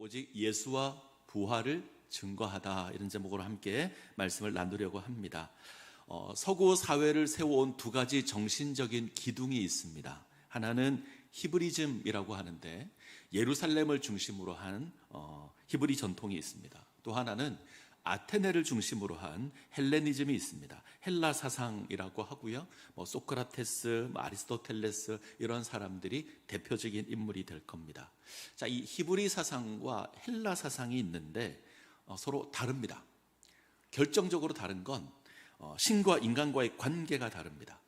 오직 예수와 부활을 증거하다, 이런 제목으로 함께 말씀을 나누려고 합니다. 서구 사회를 세워온 두 가지 정신적인 기둥이 있습니다. 하나는 히브리즘이라고 하는데 예루살렘을 중심으로 한 히브리 전통이 있습니다. 또 하나는 아테네를 중심으로 한 헬레니즘이 있습니다. 헬라 사상이라고 하고요. 소크라테스, 아리스토텔레스 이런 사람들이 대표적인 인물이 될 겁니다. 자, 이 히브리 사상과 헬라 사상이 있는데 서로 다릅니다. 결정적으로 다른 건 신과 인간과의 관계가 다릅니다.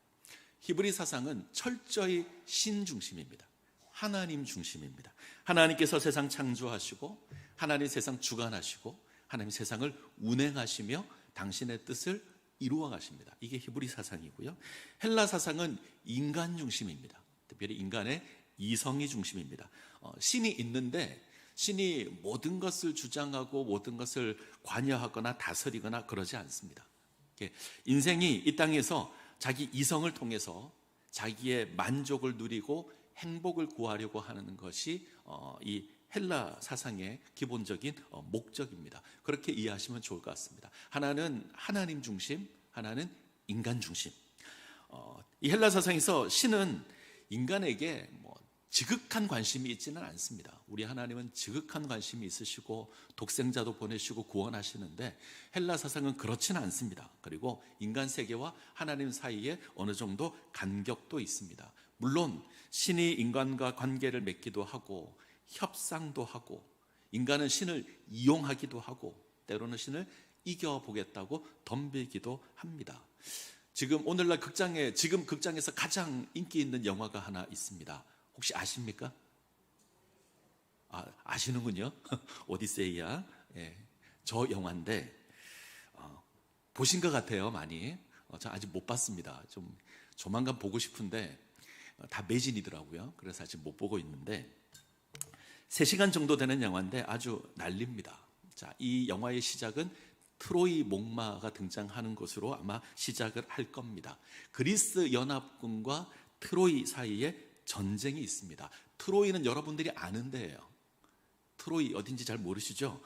히브리 사상은 철저히 신 중심입니다. 하나님 중심입니다. 하나님께서 세상 창조하시고 하나님 세상 주관하시고 하나님 세상을 운행하시며 당신의 뜻을 이루어 가십니다. 이게 히브리 사상이고요. 헬라 사상은 인간 중심입니다. 특별히 인간의 이성이 중심입니다. 신이 있는데 신이 모든 것을 주장하고 모든 것을 관여하거나 다스리거나 그러지 않습니다. 인생이 이 땅에서 자기 이성을 통해서 자기의 만족을 누리고 행복을 구하려고 하는 것이 이 헬라 사상의 기본적인 목적입니다. 그렇게 이해하시면 좋을 것 같습니다. 하나는 하나님 중심, 하나는 인간 중심. 이 헬라 사상에서 신은 인간에게 지극한 관심이 있지는 않습니다. 우리 하나님은 지극한 관심이 있으시고 독생자도 보내시고 구원하시는데 헬라 사상은 그렇지는 않습니다. 그리고 인간 세계와 하나님 사이에 어느 정도 간격도 있습니다. 물론 신이 인간과 관계를 맺기도 하고 협상도 하고 인간은 신을 이용하기도 하고 때로는 신을 이겨보겠다고 덤비기도 합니다. 지금 오늘날 극장에서 가장 인기 있는 영화가 하나 있습니다. 혹시 아십니까? 아시는군요. 오디세이야. 예, 저 영화인데 보신 것 같아요. 많이. 저 아직 못 봤습니다. 좀 조만간 보고 싶은데 다 매진이더라고요. 그래서 아직 못 보고 있는데 3시간 정도 되는 영화인데 아주 난립니다. 자, 이 영화의 시작은 트로이 목마가 등장하는 것으로 아마 시작을 할 겁니다. 그리스 연합군과 트로이 사이에 전쟁이 있습니다. 트로이는 여러분들이 아는 데예요. 트로이 어딘지 잘 모르시죠?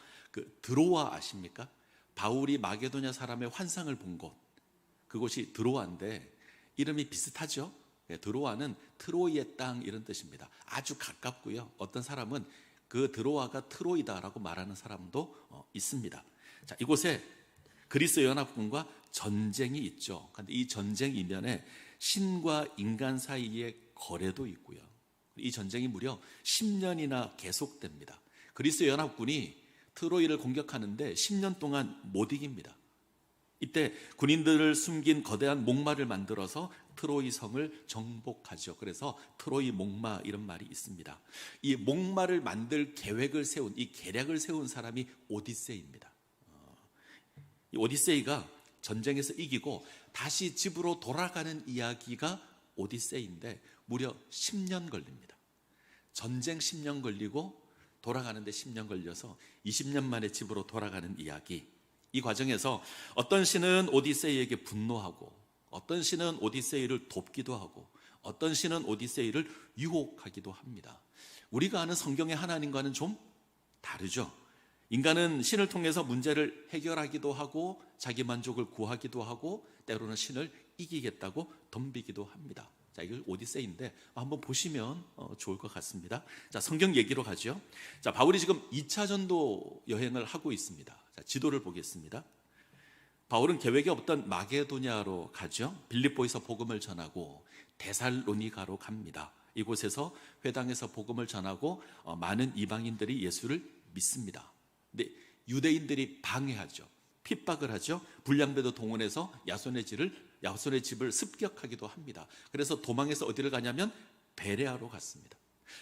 드로아 아십니까? 바울이 마게도냐 사람의 환상을 본 곳, 그곳이 드로아인데 이름이 비슷하죠? 드로아는 트로이의 땅 이런 뜻입니다. 아주 가깝고요. 어떤 사람은 그 드로아가 트로이다라고 말하는 사람도 있습니다. 자, 이곳에 그리스 연합군과 전쟁이 있죠. 그런데 이 전쟁 이면에 신과 인간 사이의 거래도 있고요. 이 전쟁이 무려 10년이나 계속됩니다. 그리스 연합군이 트로이를 공격하는데 10년 동안 못 이깁니다. 이때 군인들을 숨긴 거대한 목마를 만들어서 트로이 성을 정복하죠. 그래서 트로이 목마 이런 말이 있습니다. 이 목마를 만들 계획을 세운, 이 계략을 세운 사람이 오디세이입니다. 이 오디세이가 전쟁에서 이기고 다시 집으로 돌아가는 이야기가 오디세이인데 무려 10년 걸립니다. 전쟁 10년 걸리고 돌아가는데 10년 걸려서 20년 만에 집으로 돌아가는 이야기. 이 과정에서 어떤 신은 오디세이에게 분노하고 어떤 신은 오디세이를 돕기도 하고 어떤 신은 오디세이를 유혹하기도 합니다. 우리가 아는 성경의 하나님과는 좀 다르죠. 인간은 신을 통해서 문제를 해결하기도 하고 자기 만족을 구하기도 하고 때로는 신을 이기겠다고 덤비기도 합니다. 자, 이걸 오디세이인데 한번 보시면 좋을 것 같습니다. 자, 성경 얘기로 가죠. 자, 바울이 지금 2차 전도 여행을 하고 있습니다. 자, 지도를 보겠습니다. 바울은 계획이 없던 마게도냐로 가죠. 빌립보에서 복음을 전하고 데살로니가로 갑니다. 이곳에서 회당에서 복음을 전하고 많은 이방인들이 예수를 믿습니다. 근데 유대인들이 방해하죠. 핍박을 하죠. 불량배도 동원해서 야손의 집을 습격하기도 합니다. 그래서 도망해서 어디를 가냐면 베레아로 갔습니다.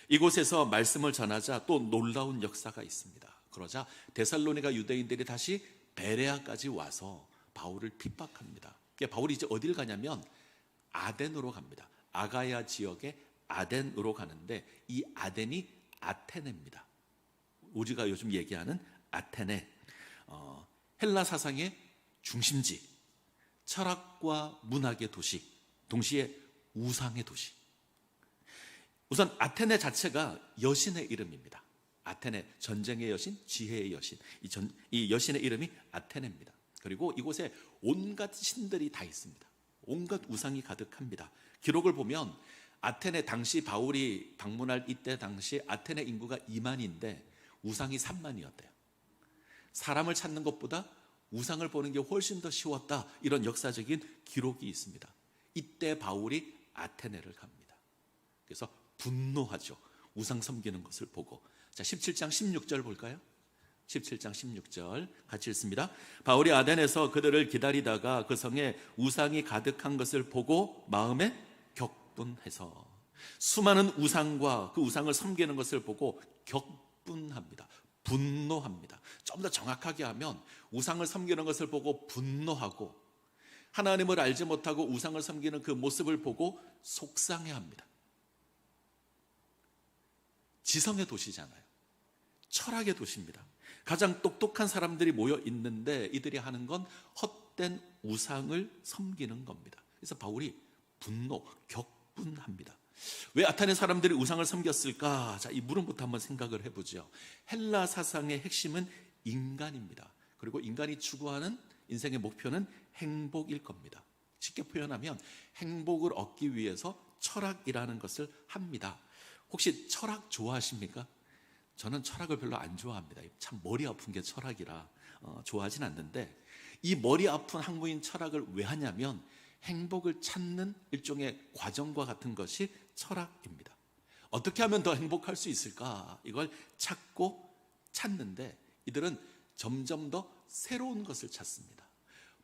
이곳에서 말씀을 전하자 또 놀라운 역사가 있습니다. 그러자 데살로니가 유대인들이 다시 베레아까지 와서 바울을 핍박합니다. 바울이 이제 어디를 가냐면 아덴으로 갑니다. 아가야 지역의 아덴으로 가는데 이 아덴이 아테네입니다. 우리가 요즘 얘기하는 아테네. 헬라 사상의 중심지, 철학과 문학의 도시, 동시에 우상의 도시. 우선 아테네 자체가 여신의 이름입니다. 아테네, 전쟁의 여신, 지혜의 여신. 이 여신의 이름이 아테네입니다. 그리고 이곳에 온갖 신들이 다 있습니다. 온갖 우상이 가득합니다. 기록을 보면 아테네 당시 바울이 방문할 이때 당시 아테네 인구가 2만인데 우상이 3만이었대요. 사람을 찾는 것보다 우상을 보는 게 훨씬 더 쉬웠다. 이런 역사적인 기록이 있습니다. 이때 바울이 아테네를 갑니다. 그래서 분노하죠. 우상 섬기는 것을 보고. 자, 17장 16절 볼까요? 17장 16절 같이 읽습니다. 바울이 아덴에서 그들을 기다리다가 그 성에 우상이 가득한 것을 보고 마음에 격분해서, 수많은 우상과 그 우상을 섬기는 것을 보고 격분합니다. 분노합니다. 좀 더 정확하게 하면 우상을 섬기는 것을 보고 분노하고 하나님을 알지 못하고 우상을 섬기는 그 모습을 보고 속상해합니다. 지성의 도시잖아요. 철학의 도시입니다. 가장 똑똑한 사람들이 모여 있는데 이들이 하는 건 헛된 우상을 섬기는 겁니다. 그래서 바울이 분노, 격분합니다. 왜 아테네 사람들이 우상을 섬겼을까? 자, 이 물음부터 한번 생각을 해보죠. 헬라 사상의 핵심은 인간입니다. 그리고 인간이 추구하는 인생의 목표는 행복일 겁니다. 쉽게 표현하면 행복을 얻기 위해서 철학이라는 것을 합니다. 혹시 철학 좋아하십니까? 저는 철학을 별로 안 좋아합니다. 참 머리 아픈 게 철학이라 좋아하진 않는데, 이 머리 아픈 학문인 철학을 왜 하냐면 행복을 찾는 일종의 과정과 같은 것이 철학입니다. 어떻게 하면 더 행복할 수 있을까? 이걸 찾고 찾는데 이들은 점점 더 새로운 것을 찾습니다.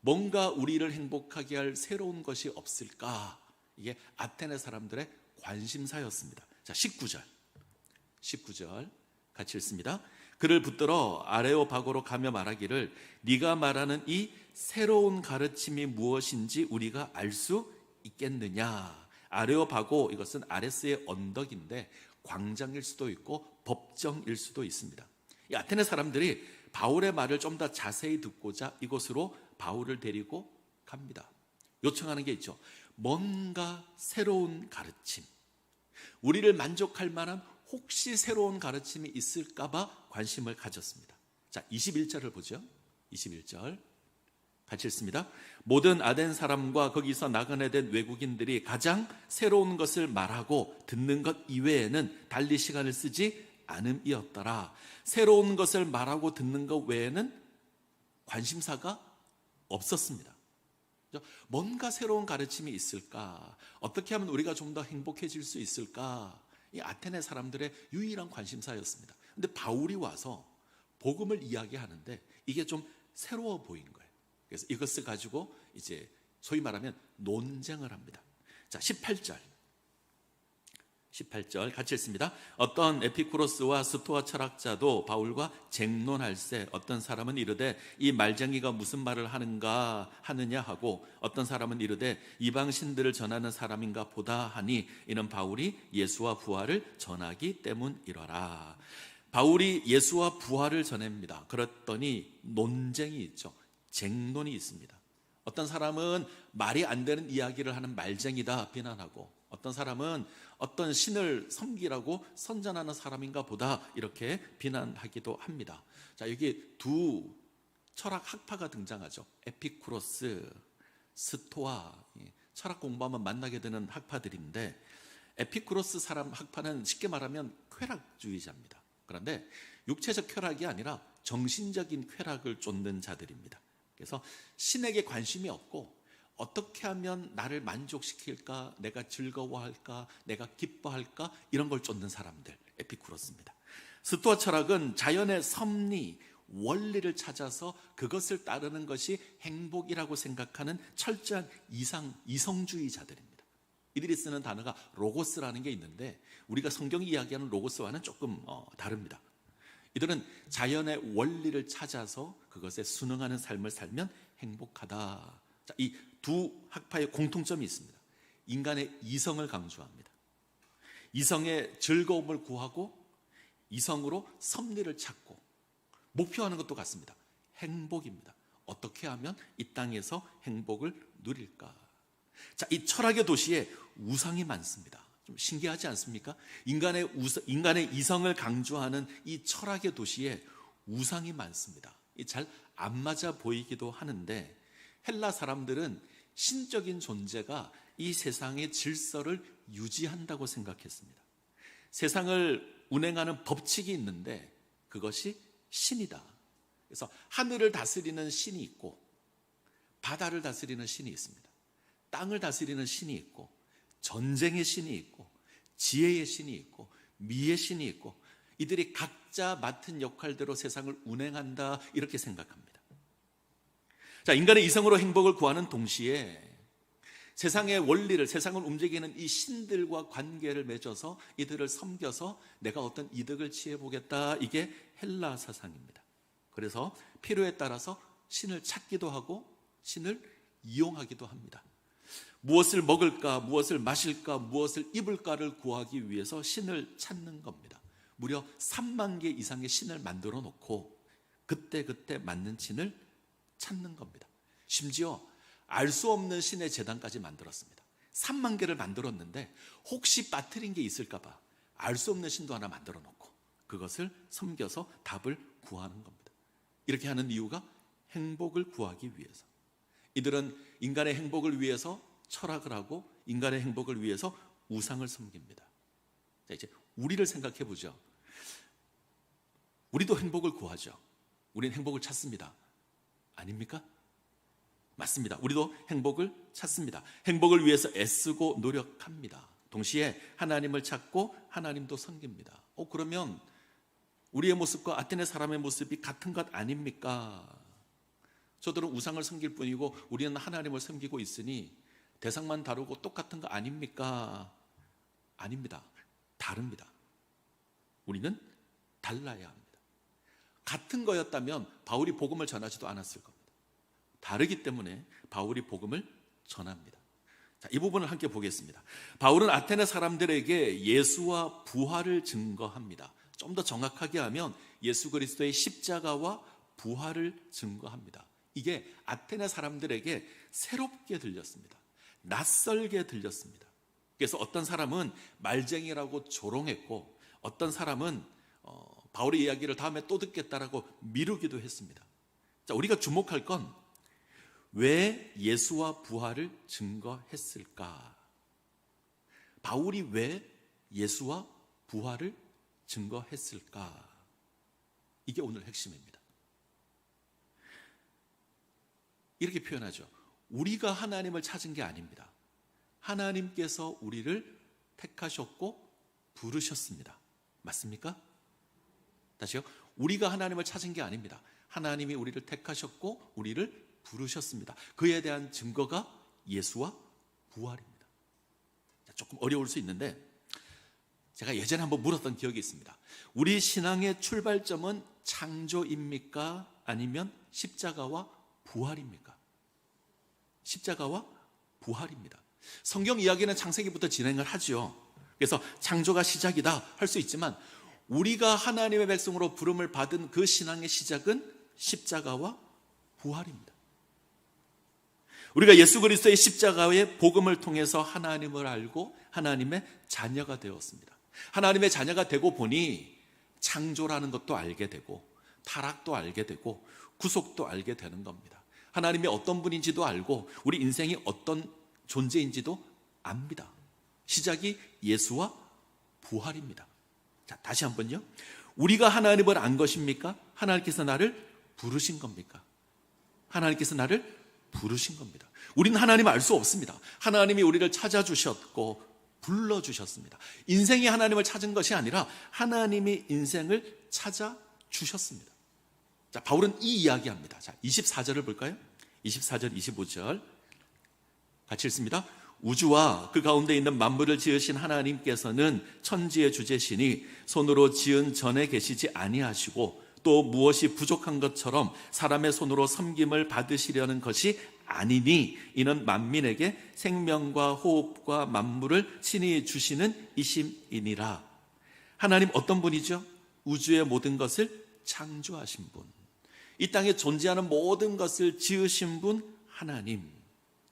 뭔가 우리를 행복하게 할 새로운 것이 없을까? 이게 아테네 사람들의 관심사였습니다. 자, 19절 같이 읽습니다. 그를 붙들어 아레오바고로 가며 말하기를 네가 말하는 이 새로운 가르침이 무엇인지 우리가 알 수 있겠느냐. 아레오바고, 이것은 아레스의 언덕인데 광장일 수도 있고 법정일 수도 있습니다. 이 아테네 사람들이 바울의 말을 좀 더 자세히 듣고자 이곳으로 바울을 데리고 갑니다. 요청하는 게 있죠. 뭔가 새로운 가르침, 우리를 만족할 만한 혹시 새로운 가르침이 있을까 봐 관심을 가졌습니다. 자, 21절을 보죠. 21절 같이 읽습니다. 모든 아덴 사람과 거기서 나그네된 외국인들이 가장 새로운 것을 말하고 듣는 것 이외에는 달리 시간을 쓰지 않음이었더라. 새로운 것을 말하고 듣는 것 외에는 관심사가 없었습니다. 뭔가 새로운 가르침이 있을까? 어떻게 하면 우리가 좀 더 행복해질 수 있을까? 이 아테네 사람들의 유일한 관심사였습니다. 근데 바울이 와서 복음을 이야기하는데 이게 좀 새로워 보인 거예요. 그래서 이것을 가지고 이제 소위 말하면 논쟁을 합니다. 자, 18절 같이 읽습니다. 어떤 에피쿠로스와 스토아 철학자도 바울과 쟁론할세 어떤 사람은 이르되 이 말쟁이가 무슨 말을 하느냐 하고 어떤 사람은 이르되 이방 신들을 전하는 사람인가 보다 하니 이는 바울이 예수와 부활을 전하기 때문이러라. 바울이 예수와 부활을 전합니다. 그랬더니 논쟁이 있죠. 쟁론이 있습니다. 어떤 사람은 말이 안 되는 이야기를 하는 말쟁이다 비난하고, 어떤 사람은 어떤 신을 섬기라고 선전하는 사람인가 보다 이렇게 비난하기도 합니다. 자, 여기 두 철학 학파가 등장하죠. 에피쿠로스, 스토아. 철학 공부하면 만나게 되는 학파들인데, 에피쿠로스 사람 학파는 쉽게 말하면 쾌락주의자입니다. 그런데 육체적 쾌락이 아니라 정신적인 쾌락을 쫓는 자들입니다. 그래서 신에게 관심이 없고 어떻게 하면 나를 만족시킬까, 내가 즐거워할까, 내가 기뻐할까, 이런 걸 쫓는 사람들, 에피쿠로스입니다. 스토아 철학은 자연의 섭리, 원리를 찾아서 그것을 따르는 것이 행복이라고 생각하는 철저한 이성주의자들입니다. 이들이 쓰는 단어가 로고스라는 게 있는데 우리가 성경이 이야기하는 로고스와는 조금 다릅니다. 이들은 자연의 원리를 찾아서 그것에 순응하는 삶을 살면 행복하다. 자, 이 두 학파의 공통점이 있습니다. 인간의 이성을 강조합니다. 이성의 즐거움을 구하고 이성으로 섭리를 찾고 목표하는 것도 같습니다. 행복입니다. 어떻게 하면 이 땅에서 행복을 누릴까? 자, 이 철학의 도시에 우상이 많습니다. 좀 신기하지 않습니까? 인간의 이성을 강조하는 이 철학의 도시에 우상이 많습니다. 잘 안 맞아 보이기도 하는데 헬라 사람들은 신적인 존재가 이 세상의 질서를 유지한다고 생각했습니다. 세상을 운행하는 법칙이 있는데 그것이 신이다. 그래서 하늘을 다스리는 신이 있고 바다를 다스리는 신이 있습니다. 땅을 다스리는 신이 있고 전쟁의 신이 있고 지혜의 신이 있고 미의 신이 있고 이들이 각자 맡은 역할대로 세상을 운행한다 이렇게 생각합니다. 자, 인간의 이성으로 행복을 구하는 동시에 세상의 원리를, 세상을 움직이는 이 신들과 관계를 맺어서 이들을 섬겨서 내가 어떤 이득을 취해보겠다, 이게 헬라 사상입니다. 그래서 필요에 따라서 신을 찾기도 하고 신을 이용하기도 합니다. 무엇을 먹을까, 무엇을 마실까, 무엇을 입을까를 구하기 위해서 신을 찾는 겁니다. 무려 3만 개 이상의 신을 만들어 놓고 그때그때 맞는 신을 찾는 겁니다. 심지어 알 수 없는 신의 제단까지 만들었습니다. 3만 개를 만들었는데 혹시 빠뜨린 게 있을까 봐 알 수 없는 신도 하나 만들어 놓고 그것을 섬겨서 답을 구하는 겁니다. 이렇게 하는 이유가 행복을 구하기 위해서. 이들은 인간의 행복을 위해서 철학을 하고 인간의 행복을 위해서 우상을 섬깁니다. 자, 이제 우리를 생각해 보죠. 우리도 행복을 구하죠. 우리는 행복을 찾습니다. 아닙니까? 맞습니다. 우리도 행복을 찾습니다. 행복을 위해서 애쓰고 노력합니다. 동시에 하나님을 찾고 하나님도 섬깁니다. 그러면 우리의 모습과 아테네 사람의 모습이 같은 것 아닙니까? 저들은 우상을 섬길 뿐이고 우리는 하나님을 섬기고 있으니 대상만 다르고 똑같은 거 아닙니까? 아닙니다. 다릅니다. 우리는 달라야 합니다. 같은 거였다면 바울이 복음을 전하지도 않았을 겁니다. 다르기 때문에 바울이 복음을 전합니다. 자, 이 부분을 함께 보겠습니다. 바울은 아테네 사람들에게 예수와 부활을 증거합니다. 좀 더 정확하게 하면 예수 그리스도의 십자가와 부활을 증거합니다. 이게 아테네 사람들에게 새롭게 들렸습니다. 낯설게 들렸습니다. 그래서 어떤 사람은 말쟁이라고 조롱했고 어떤 사람은 바울의 이야기를 다음에 또 듣겠다라고 미루기도 했습니다. 자, 우리가 주목할 건 왜 예수와 부활을 증거했을까? 바울이 왜 예수와 부활을 증거했을까? 이게 오늘 핵심입니다. 이렇게 표현하죠. 우리가 하나님을 찾은 게 아닙니다. 하나님께서 우리를 택하셨고 부르셨습니다. 맞습니까? 다시요. 우리가 하나님을 찾은 게 아닙니다. 하나님이 우리를 택하셨고 우리를 부르셨습니다. 그에 대한 증거가 예수와 부활입니다. 조금 어려울 수 있는데 제가 예전에 한번 물었던 기억이 있습니다. 우리 신앙의 출발점은 창조입니까? 아니면 십자가와 부활입니까? 십자가와 부활입니다. 성경 이야기는 창세기부터 진행을 하죠. 그래서 창조가 시작이다 할 수 있지만 우리가 하나님의 백성으로 부름을 받은 그 신앙의 시작은 십자가와 부활입니다. 우리가 예수 그리스도의 십자가의 복음을 통해서 하나님을 알고 하나님의 자녀가 되었습니다. 하나님의 자녀가 되고 보니 창조라는 것도 알게 되고 타락도 알게 되고 구속도 알게 되는 겁니다. 하나님이 어떤 분인지도 알고 우리 인생이 어떤 존재인지도 압니다. 시작이 예수와 부활입니다. 자, 다시 한번요. 우리가 하나님을 안 것입니까? 하나님께서 나를 부르신 겁니까? 하나님께서 나를 부르신 겁니다. 우리는 하나님을 알 수 없습니다. 하나님이 우리를 찾아주셨고 불러주셨습니다. 인생이 하나님을 찾은 것이 아니라 하나님이 인생을 찾아주셨습니다. 자, 바울은 이 이야기합니다. 자, 24절을 볼까요? 24절, 25절 같이 읽습니다. 우주와 그 가운데 있는 만물을 지으신 하나님께서는 천지의 주제시니 손으로 지은 전에 계시지 아니하시고 또 무엇이 부족한 것처럼 사람의 손으로 섬김을 받으시려는 것이 아니니 이는 만민에게 생명과 호흡과 만물을 친히 주시는 이심이니라. 하나님 어떤 분이죠? 우주의 모든 것을 창조하신 분, 이 땅에 존재하는 모든 것을 지으신 분 하나님.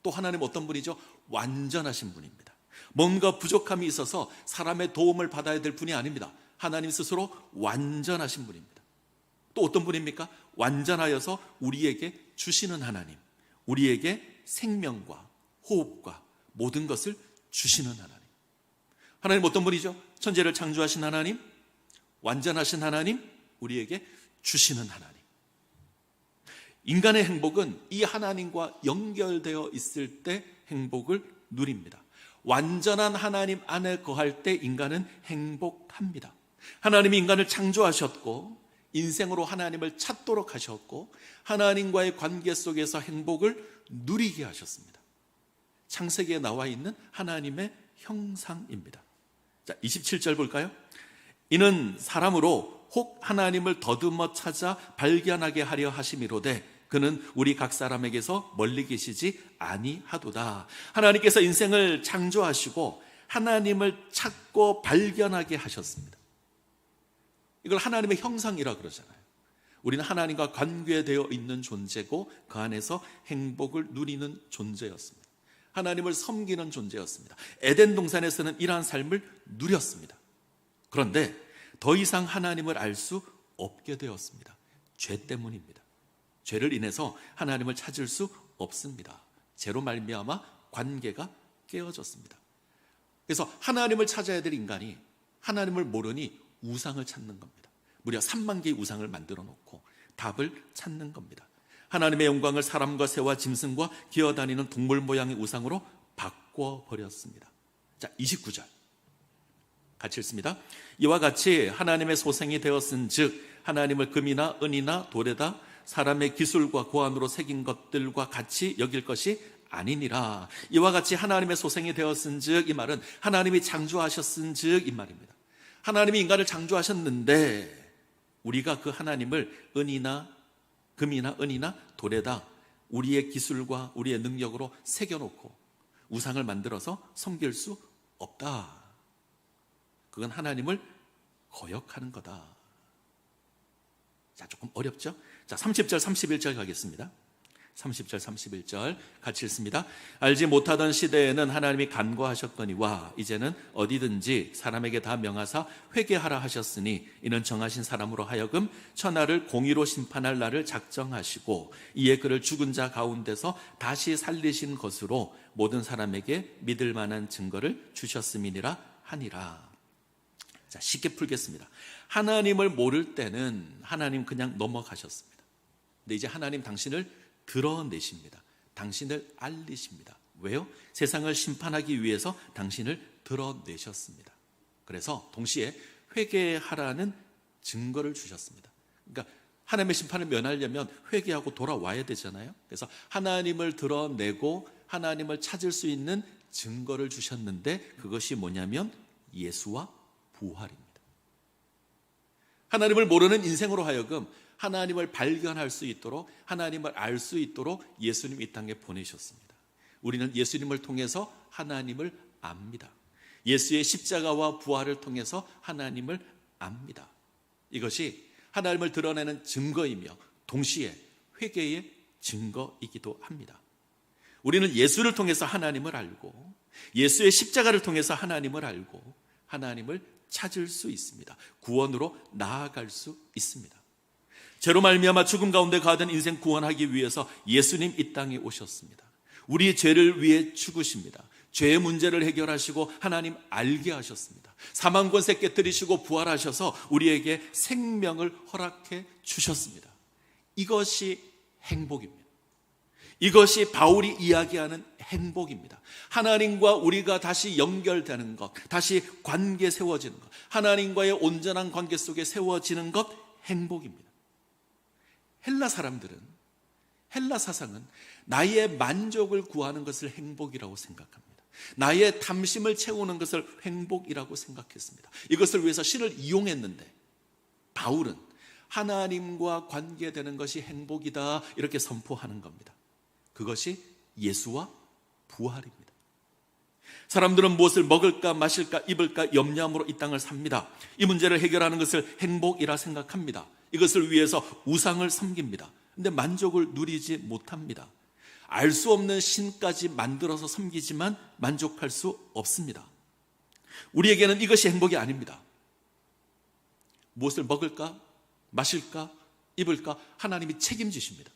또 하나님 어떤 분이죠? 완전하신 분입니다. 뭔가 부족함이 있어서 사람의 도움을 받아야 될 분이 아닙니다. 하나님 스스로 완전하신 분입니다. 또 어떤 분입니까? 완전하여서 우리에게 주시는 하나님, 우리에게 생명과 호흡과 모든 것을 주시는 하나님. 하나님 어떤 분이죠? 천지를 창조하신 하나님, 완전하신 하나님, 우리에게 주시는 하나님. 인간의 행복은 이 하나님과 연결되어 있을 때 행복을 누립니다. 완전한 하나님 안에 거할 때 인간은 행복합니다. 하나님이 인간을 창조하셨고 인생으로 하나님을 찾도록 하셨고 하나님과의 관계 속에서 행복을 누리게 하셨습니다. 창세기에 나와 있는 하나님의 형상입니다. 자, 27절 볼까요? 이는 사람으로 혹 하나님을 더듬어 찾아 발견하게 하려 하심이로되 그는 우리 각 사람에게서 멀리 계시지 아니하도다. 하나님께서 인생을 창조하시고 하나님을 찾고 발견하게 하셨습니다. 이걸 하나님의 형상이라 그러잖아요. 우리는 하나님과 관계되어 있는 존재고 그 안에서 행복을 누리는 존재였습니다. 하나님을 섬기는 존재였습니다. 에덴 동산에서는 이러한 삶을 누렸습니다. 그런데 더 이상 하나님을 알 수 없게 되었습니다. 죄 때문입니다. 죄를 인해서 하나님을 찾을 수 없습니다. 죄로 말미암아 관계가 깨어졌습니다. 그래서 하나님을 찾아야 될 인간이 하나님을 모르니 우상을 찾는 겁니다. 무려 3만 개의 우상을 만들어 놓고 답을 찾는 겁니다. 하나님의 영광을 사람과 새와 짐승과 기어다니는 동물 모양의 우상으로 바꿔버렸습니다. 자, 29절 같이 읽습니다. 이와 같이 하나님의 소생이 되었은 즉 하나님을 금이나 은이나 돌에다 사람의 기술과 고안으로 새긴 것들과 같이 여길 것이 아니니라. 이와 같이 하나님의 소생이 되었은 즉, 이 말은 하나님이 창조하셨은 즉 이 말입니다. 하나님이 인간을 창조하셨는데 우리가 그 하나님을 은이나 금이나 은이나 돌에다 우리의 기술과 우리의 능력으로 새겨놓고 우상을 만들어서 섬길 수 없다. 그건 하나님을 거역하는 거다. 자, 조금 어렵죠? 자, 30절 31절 가겠습니다. 30절 31절 같이 읽습니다. 알지 못하던 시대에는 하나님이 간과하셨거니와 이제는 어디든지 사람에게 다 명하사 회개하라 하셨으니 이는 정하신 사람으로 하여금 천하를 공의로 심판할 날을 작정하시고 이에 그를 죽은 자 가운데서 다시 살리신 것으로 모든 사람에게 믿을 만한 증거를 주셨음이니라 하니라. 자, 쉽게 풀겠습니다. 하나님을 모를 때는 하나님 그냥 넘어가셨습니다. 근데 이제 하나님 당신을 드러내십니다. 당신을 알리십니다. 왜요? 세상을 심판하기 위해서 당신을 드러내셨습니다. 그래서 동시에 회개하라는 증거를 주셨습니다. 그러니까 하나님의 심판을 면하려면 회개하고 돌아와야 되잖아요. 그래서 하나님을 드러내고 하나님을 찾을 수 있는 증거를 주셨는데 그것이 뭐냐면 예수와 부활입니다. 하나님을 모르는 인생으로 하여금 하나님을 발견할 수 있도록 하나님을 알 수 있도록 예수님 이 땅에 보내셨습니다. 우리는 예수님을 통해서 하나님을 압니다. 예수의 십자가와 부활을 통해서 하나님을 압니다. 이것이 하나님을 드러내는 증거이며 동시에 회개의 증거이기도 합니다. 우리는 예수를 통해서 하나님을 알고 예수의 십자가를 통해서 하나님을 알고 하나님을 찾을 수 있습니다. 구원으로 나아갈 수 있습니다. 죄로 말미암아 죽음 가운데 가던 인생 구원하기 위해서 예수님 이 땅에 오셨습니다. 우리의 죄를 위해 죽으십니다. 죄의 문제를 해결하시고 하나님 알게 하셨습니다. 사망 권세 깨뜨리시고 부활하셔서 우리에게 생명을 허락해 주셨습니다. 이것이 행복입니다. 이것이 바울이 이야기하는 행복입니다. 하나님과 우리가 다시 연결되는 것, 다시 관계 세워지는 것, 하나님과의 온전한 관계 속에 세워지는 것, 행복입니다. 헬라 사람들은, 헬라 사상은 나의 만족을 구하는 것을 행복이라고 생각합니다. 나의 탐심을 채우는 것을 행복이라고 생각했습니다. 이것을 위해서 신을 이용했는데 바울은 하나님과 관계되는 것이 행복이다 이렇게 선포하는 겁니다. 그것이 예수와 부활입니다. 사람들은 무엇을 먹을까 마실까 입을까 염려함으로 이 땅을 삽니다. 이 문제를 해결하는 것을 행복이라 생각합니다. 이것을 위해서 우상을 섬깁니다. 근데 만족을 누리지 못합니다. 알 수 없는 신까지 만들어서 섬기지만 만족할 수 없습니다. 우리에게는 이것이 행복이 아닙니다. 무엇을 먹을까, 마실까, 입을까 하나님이 책임지십니다.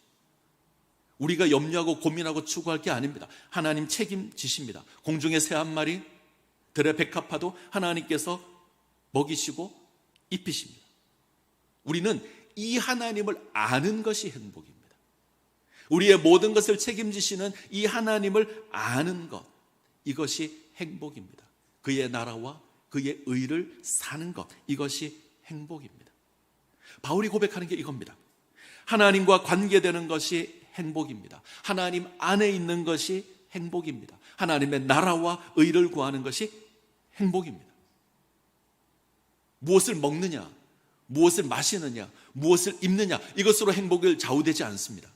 우리가 염려하고 고민하고 추구할 게 아닙니다. 하나님 책임지십니다. 공중의 새 한 마리, 들의 백합화도 하나님께서 먹이시고 입히십니다. 우리는 이 하나님을 아는 것이 행복입니다. 우리의 모든 것을 책임지시는 이 하나님을 아는 것, 이것이 행복입니다. 그의 나라와 그의 의를 사는 것, 이것이 행복입니다. 바울이 고백하는 게 이겁니다. 하나님과 관계되는 것이 행복입니다. 하나님 안에 있는 것이 행복입니다. 하나님의 나라와 의를 구하는 것이 행복입니다. 무엇을 먹느냐, 무엇을 마시느냐, 무엇을 입느냐, 이것으로 행복을 좌우되지 않습니다.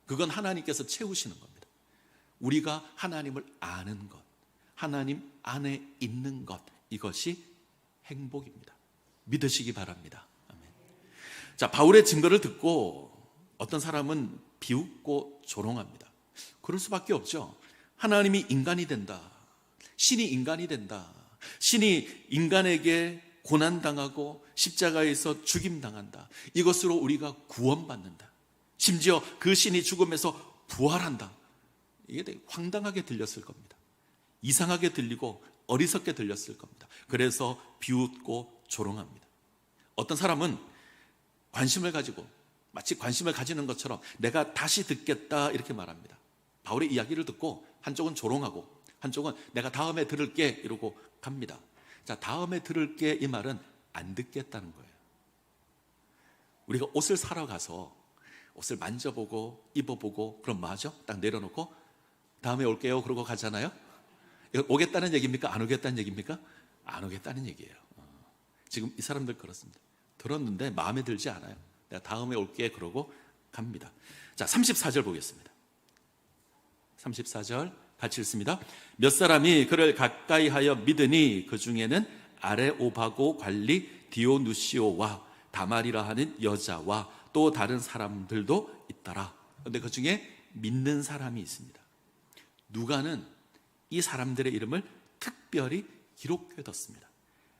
그건 하나님께서 채우시는 겁니다. 우리가 하나님을 아는 것, 하나님 안에 있는 것, 이것이 행복입니다. 믿으시기 바랍니다. 아멘. 자, 바울의 증거를 듣고 어떤 사람은 비웃고 조롱합니다. 그럴 수밖에 없죠. 하나님이 인간이 된다, 신이 인간이 된다, 신이 인간에게 고난당하고 십자가에서 죽임당한다, 이것으로 우리가 구원받는다, 심지어 그 신이 죽음에서 부활한다. 이게 되게 황당하게 들렸을 겁니다. 이상하게 들리고 어리석게 들렸을 겁니다. 그래서 비웃고 조롱합니다. 어떤 사람은 관심을 가지고 마치 관심을 가지는 것처럼 내가 다시 듣겠다 이렇게 말합니다. 바울의 이야기를 듣고 한쪽은 조롱하고 한쪽은 내가 다음에 들을게 이러고 갑니다. 자, 다음에 들을게 이 말은 안 듣겠다는 거예요. 우리가 옷을 사러 가서 옷을 만져보고 입어보고 그럼 뭐 하죠? 딱 내려놓고 다음에 올게요 그러고 가잖아요. 이거 오겠다는 얘기입니까? 안 오겠다는 얘기입니까? 안 오겠다는 얘기예요. 지금 이 사람들 그렇습니다. 들었는데 마음에 들지 않아요. 내가 다음에 올게 그러고 갑니다. 자, 34절 보겠습니다. 34절 같이 읽습니다. 몇 사람이 그를 가까이 하여 믿으니 그 중에는 아레오바고 관리 디오누시오와 다말이라 하는 여자와 또 다른 사람들도 있더라. 그런데 그 중에 믿는 사람이 있습니다. 누가는 이 사람들의 이름을 특별히 기록해뒀습니다.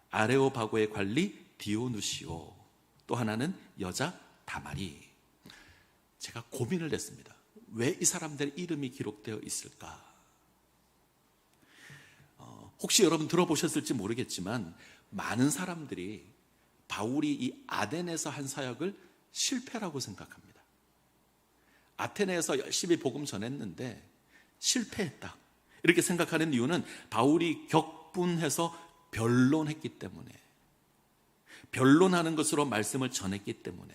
아레오바고의 관리 디오누시오, 또 하나는 여자 다말이. 제가 고민을 했습니다. 왜 이 사람들의 이름이 기록되어 있을까? 혹시 여러분 들어보셨을지 모르겠지만 많은 사람들이 바울이 이 아덴에서 한 사역을 실패라고 생각합니다. 아테네에서 열심히 복음 전했는데 실패했다 이렇게 생각하는 이유는 바울이 격분해서 변론했기 때문에, 변론하는 것으로 말씀을 전했기 때문에,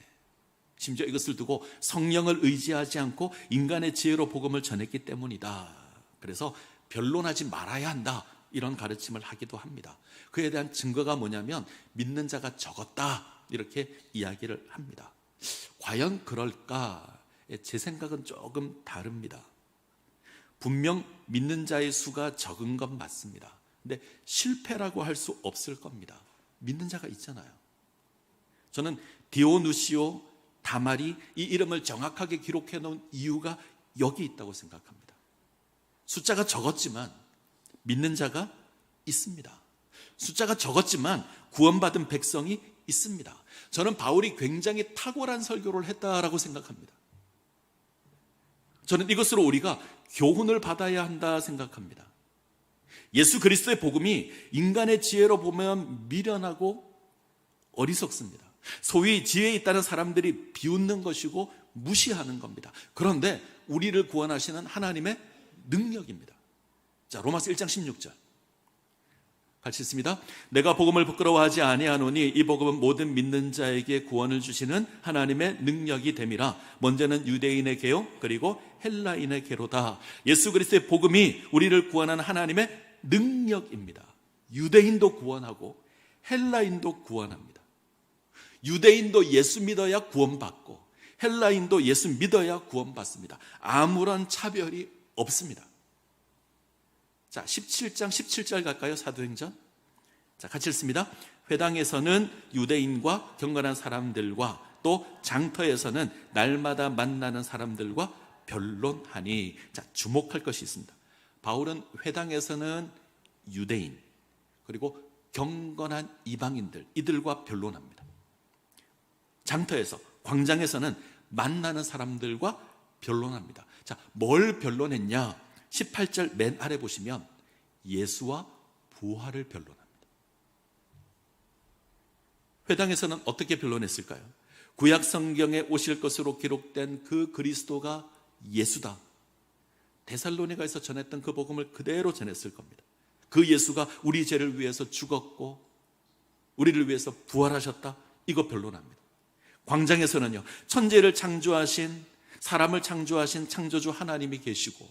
심지어 이것을 두고 성령을 의지하지 않고 인간의 지혜로 복음을 전했기 때문이다. 그래서 변론하지 말아야 한다 이런 가르침을 하기도 합니다. 그에 대한 증거가 뭐냐면 믿는 자가 적었다 이렇게 이야기를 합니다. 과연 그럴까? 제 생각은 조금 다릅니다. 분명 믿는 자의 수가 적은 건 맞습니다. 근데 실패라고 할 수 없을 겁니다. 믿는 자가 있잖아요. 저는 디오누시오, 다말이 이 이름을 정확하게 기록해 놓은 이유가 여기 있다고 생각합니다. 숫자가 적었지만 믿는 자가 있습니다. 숫자가 적었지만 구원받은 백성이 있습니다. 저는 바울이 굉장히 탁월한 설교를 했다라고 생각합니다. 저는 이것으로 우리가 교훈을 받아야 한다 생각합니다. 예수 그리스도의 복음이 인간의 지혜로 보면 미련하고 어리석습니다. 소위 지혜에 있다는 사람들이 비웃는 것이고 무시하는 겁니다. 그런데 우리를 구원하시는 하나님의 능력입니다. 자, 로마서 1장 16절 같이 읽습니다. 내가 복음을 부끄러워하지 아니하노니 이 복음은 모든 믿는 자에게 구원을 주시는 하나님의 능력이 됨이라. 먼저는 유대인의 개요 그리고 헬라인의 개로다. 예수 그리스도의 복음이 우리를 구원하는 하나님의 능력입니다. 유대인도 구원하고 헬라인도 구원합니다. 유대인도 예수 믿어야 구원받고 헬라인도 예수 믿어야 구원받습니다. 아무런 차별이 없습니다. 자, 17장 17절 갈까요? 사도행전. 자, 같이 읽습니다. 회당에서는 유대인과 경건한 사람들과 또 장터에서는 날마다 만나는 사람들과 변론하니. 자, 주목할 것이 있습니다. 바울은 회당에서는 유대인 그리고 경건한 이방인들, 이들과 변론합니다. 장터에서, 광장에서는 만나는 사람들과 변론합니다. 자, 뭘 변론했냐? 18절 맨 아래 보시면 예수와 부활을 변론합니다. 회당에서는 어떻게 변론했을까요? 구약 성경에 오실 것으로 기록된 그 그리스도가 예수다. 데살로니가에서 전했던 그 복음을 그대로 전했을 겁니다. 그 예수가 우리 죄를 위해서 죽었고 우리를 위해서 부활하셨다. 이거 변론합니다. 광장에서는요, 천지를 창조하신, 사람을 창조하신 창조주 하나님이 계시고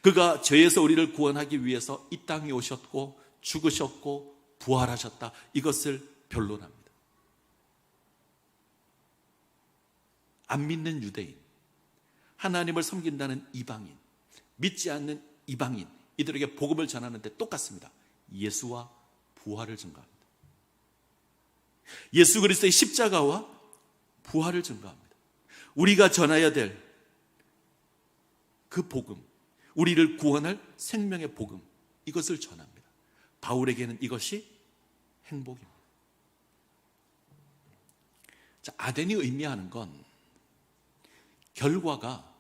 그가 죄에서 우리를 구원하기 위해서 이 땅에 오셨고 죽으셨고 부활하셨다. 이것을 변론합니다. 안 믿는 유대인, 하나님을 섬긴다는 이방인, 믿지 않는 이방인, 이들에게 복음을 전하는데 똑같습니다. 예수와 부활을 증거합니다. 예수 그리스도의 십자가와 부활을 증거합니다. 우리가 전해야 될 그 복음, 우리를 구원할 생명의 복음, 이것을 전합니다. 바울에게는 이것이 행복입니다. 자, 아덴이 의미하는 건 결과가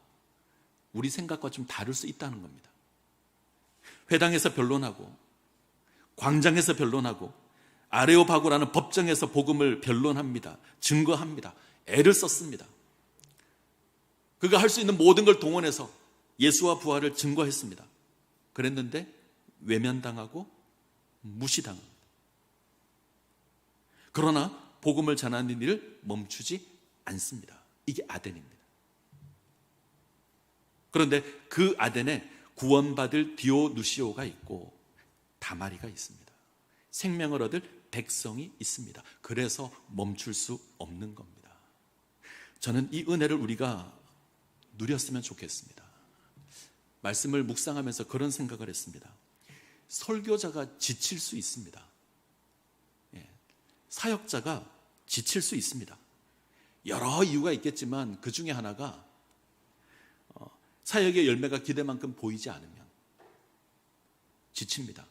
우리 생각과 좀 다를 수 있다는 겁니다. 회당에서 변론하고 광장에서 변론하고 아레오바고라는 법정에서 복음을 변론합니다. 증거합니다. 애를 썼습니다. 그가 할 수 있는 모든 걸 동원해서 예수와 부활을 증거했습니다. 그랬는데 외면당하고 무시당합니다. 그러나 복음을 전하는 일을 멈추지 않습니다. 이게 아덴입니다. 그런데 그 아덴에 구원받을 디오누시오가 있고 다마리가 있습니다. 생명을 얻을 백성이 있습니다. 그래서 멈출 수 없는 겁니다. 저는 이 은혜를 우리가 누렸으면 좋겠습니다. 말씀을 묵상하면서 그런 생각을 했습니다. 설교자가 지칠 수 있습니다. 사역자가 지칠 수 있습니다. 여러 이유가 있겠지만 그 중에 하나가 사역의 열매가 기대만큼 보이지 않으면 지칩니다.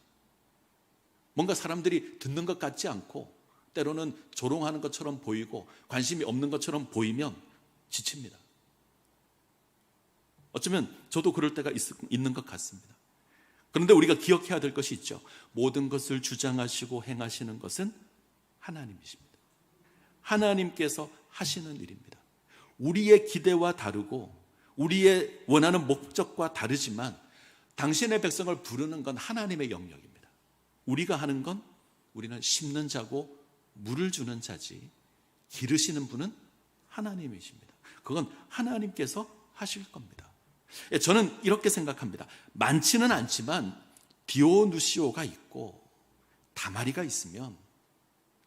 뭔가 사람들이 듣는 것 같지 않고 때로는 조롱하는 것처럼 보이고 관심이 없는 것처럼 보이면 지칩니다. 어쩌면 저도 그럴 때가 있는 것 같습니다. 그런데 우리가 기억해야 될 것이 있죠. 모든 것을 주장하시고 행하시는 것은 하나님이십니다. 하나님께서 하시는 일입니다. 우리의 기대와 다르고 우리의 원하는 목적과 다르지만 당신의 백성을 부르는 건 하나님의 영역입니다. 우리가 하는 건 우리는 심는 자고 물을 주는 자지 기르시는 분은 하나님이십니다. 그건 하나님께서 하실 겁니다. 저는 이렇게 생각합니다. 많지는 않지만 디오누시오가 있고 다마리가 있으면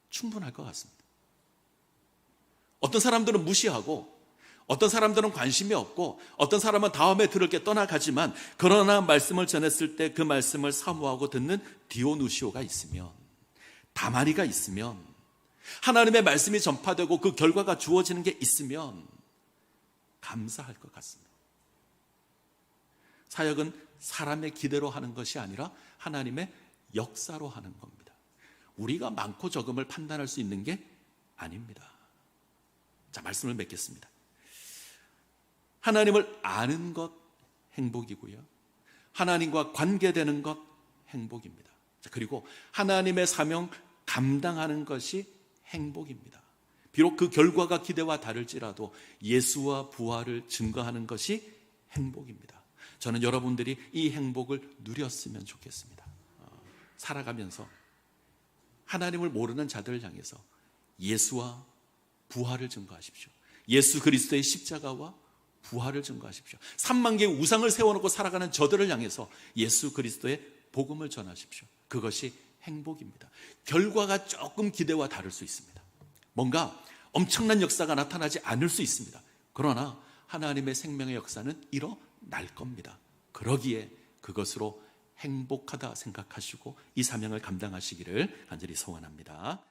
충분할 것 같습니다. 어떤 사람들은 무시하고 어떤 사람들은 관심이 없고 어떤 사람은 다음에 들을 게 떠나가지만 그러나 말씀을 전했을 때 그 말씀을 사모하고 듣는 디오누시오가 있으면, 다마리가 있으면, 하나님의 말씀이 전파되고 그 결과가 주어지는 게 있으면 감사할 것 같습니다. 사역은 사람의 기대로 하는 것이 아니라 하나님의 역사로 하는 겁니다. 우리가 많고 적음을 판단할 수 있는 게 아닙니다. 자, 말씀을 맺겠습니다. 하나님을 아는 것 행복이고요. 하나님과 관계되는 것 행복입니다. 자, 그리고 하나님의 사명 감당하는 것이 행복입니다. 비록 그 결과가 기대와 다를지라도 예수와 부활을 증거하는 것이 행복입니다. 저는 여러분들이 이 행복을 누렸으면 좋겠습니다. 살아가면서 하나님을 모르는 자들을 향해서 예수와 부활을 증거하십시오. 예수 그리스도의 십자가와 부활을 증거하십시오. 3만 개의 우상을 세워놓고 살아가는 저들을 향해서 예수 그리스도의 복음을 전하십시오. 그것이 행복입니다. 결과가 조금 기대와 다를 수 있습니다. 뭔가 엄청난 역사가 나타나지 않을 수 있습니다. 그러나 하나님의 생명의 역사는 일어날 겁니다. 그러기에 그것으로 행복하다 생각하시고 이 사명을 감당하시기를 간절히 소원합니다.